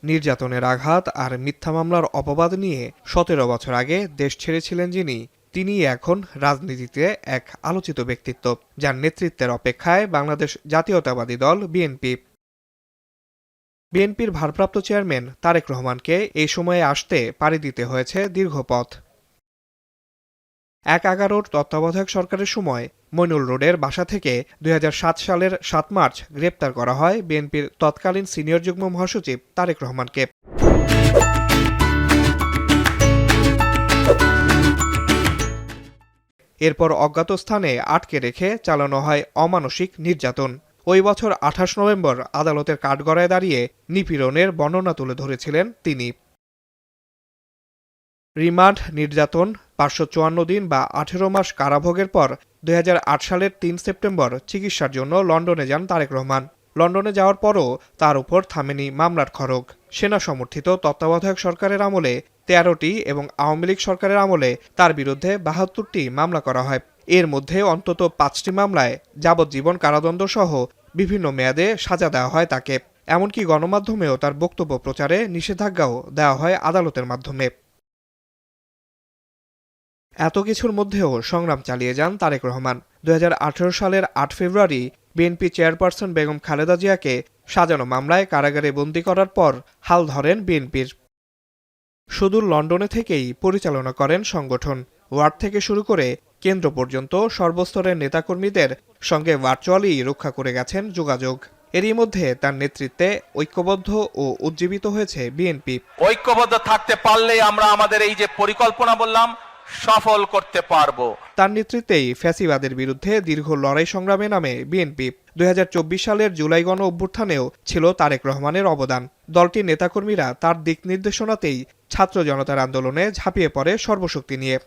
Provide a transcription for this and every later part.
নির্যাতনের আঘাত আর মিথ্যা মামলার অপবাদ নিয়ে ১৭ বছর আগে দেশ ছেড়েছিলেন যিনি, তিনিই এখন রাজনীতিতে এক আলোচিত ব্যক্তিত্ব, যার নেতৃত্বের অপেক্ষায় বাংলাদেশ জাতীয়তাবাদী দল বিএনপি। বিএনপির ভারপ্রাপ্ত চেয়ারম্যান তারেক রহমানকে এই সময়ে আসতে পাড়ি দিতে হয়েছে দীর্ঘ পথ। ১/১১ তত্ত্বাবধায়ক সরকারের সময় মইনুল রোডের বাসা থেকে ২০০৭ সালের ৭ মার্চ গ্রেপ্তার করা হয় বিএনপির তৎকালীন সিনিয়র যুগ্ম মহাসচিব তারেক রহমানকে। এরপর অজ্ঞাত স্থানে আটকে রেখে চালানো হয় অমানসিক নির্যাতন। ওই বছর ২৮ নভেম্বর আদালতের কাঠগড়ায় দাঁড়িয়ে নিপীড়নের বর্ণনা তুলে ধরেছিলেন তিনি। রিমান্ড, নির্যাতন, ৫৫৪ দিন বা ১৮ মাস কারাভোগের পর ২০০৮ সালের ৩ সেপ্টেম্বর চিকিৎসার জন্য লন্ডনে যান তারেক রহমান। লন্ডনে যাওয়ার পরও তার উপর থামেনি মামলার খড়গ। সেনা সমর্থিত তত্ত্বাবধায়ক সরকারের আমলে ১৩টি এবং আওয়ামী লীগ সরকারের আমলে তার বিরুদ্ধে ৭২টি মামলা করা হয়। এর মধ্যে অন্তত ৫টি মামলায় যাবজ্জীবন কারাদণ্ড সহ বিভিন্ন মেয়াদে সাজা দেওয়া হয় তাকে। এমনকি গণমাধ্যমেও তার বক্তব্য প্রচারে নিষেধাজ্ঞাও দেওয়া হয় আদালতের মাধ্যমে। এত কিছুর মধ্যেও সংগ্রাম চালিয়ে যান তারেক রহমান। ২০১৮ সালের ৮ ফেব্রুয়ারি বিএনপি চেয়ারপারসন বেগম খালেদা জিয়াকে সাজানো মামলায় কারাগারে বন্দী করার পর হাল ধরেন বিএনপির। সুদূর লন্ডনে থেকেই পরিচালনা করেন সংগঠন। ওয়ার্ড থেকে শুরু করে কেন্দ্র পর্যন্ত সর্বস্তরের নেতাকর্মীদের সঙ্গে ভার্চুয়ালি রক্ষা করে গেছেন যোগাযোগ। এরই মধ্যে তার নেতৃত্বে ঐক্যবদ্ধ ও উজ্জীবিত হয়েছে বিএনপি। ঐক্যবদ্ধ থাকতে পারলেই আমরা আমাদের এই যে পরিকল্পনা বললাম সফল করতে পারবো। তার নেতৃত্বেই ফ্যাসিবাদের বিরুদ্ধে দীর্ঘ লড়াই সংগ্রামে নামে বিএনপি। ২০২৪ সালের জুলাই গণ অভ্যুত্থানেও ছিল তারেক রহমানের অবদান। দলটির নেতাকর্মীরা তার দিক নির্দেশনাতেই ছাত্র জনতার আন্দোলনে ঝাঁপিয়ে পড়ে সর্বশক্তি নিয়ে।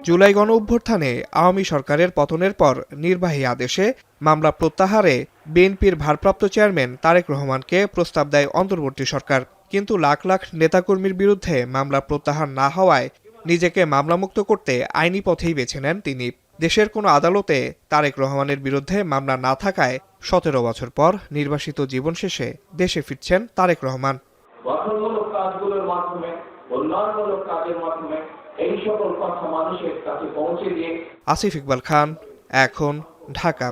জুলাই গণ অভ্যুত্থানে আওয়ামী সরকারের পতনের পর নির্বাহী আদেশে মামলা প্রত্যাহারে বিএনপির ভারপ্রাপ্ত চেয়ারম্যান তারেক রহমানকে প্রস্তাব দেয় অন্তর্বর্তী সরকার। কিন্তু লাখ লাখ নেতাকর্মীর বিরুদ্ধে মামলা প্রত্যাহার না হওয়ায় নিজেকে মামলামুক্ত করতে আইনি পথেই বেছে নেন তিনি। দেশের কোনো আদালতে তারেক রহমানের বিরুদ্ধে মামলা না থাকায় ১৭ বছর পর নির্বাসিত জীবন শেষে দেশে ফিরছেন তারেক রহমান। গঠনমূলক কাজগুলোর মাধ্যমে, উন্নয়নমূলক কাজের মাধ্যমে এই সকল কথা মানুষের কাছে পৌঁছে দিয়ে। আসিফ ইকবাল খান, এখন, ঢাকা।